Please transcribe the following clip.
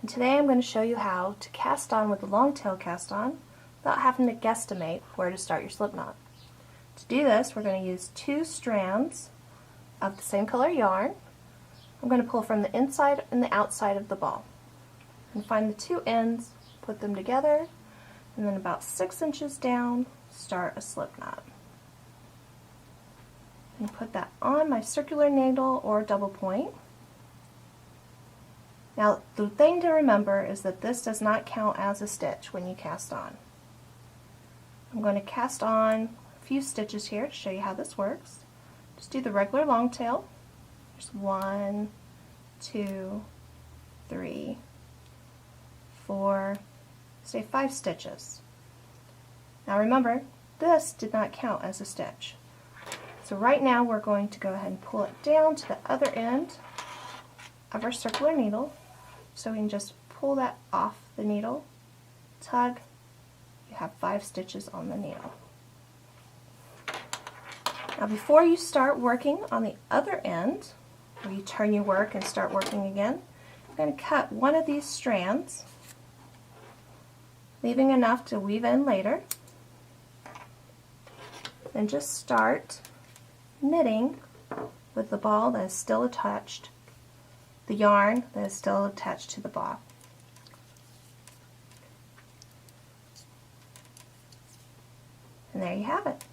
And today I'm going to show you how to cast on with the long tail cast on without having to guesstimate where to start your slip knot. To do this, we're going to use 2 strands of the same color yarn. I'm going to pull from the inside and the outside of the ball. And find the 2 ends, put them together, and then about 6 inches down, start a slip knot. And put that on my circular needle or double point. Now the thing to remember is that this does not count as a stitch when you cast on. I'm going to cast on a few stitches here to show you how this works. Just do the regular long tail. There's 1, 2, 3, 4, say 5 stitches. Now remember, this did not count as a stitch. So right now we're going to go ahead and pull it down to the other end of our circular needle. So we can just pull that off the needle, tug, you have 5 stitches on the needle. Now before you start working on the other end, where you turn your work and start working again, I'm going to cut one of these strands, leaving enough to weave in later, and just start knitting with the ball that is still attached, the yarn that is still attached to the ball. And there you have it.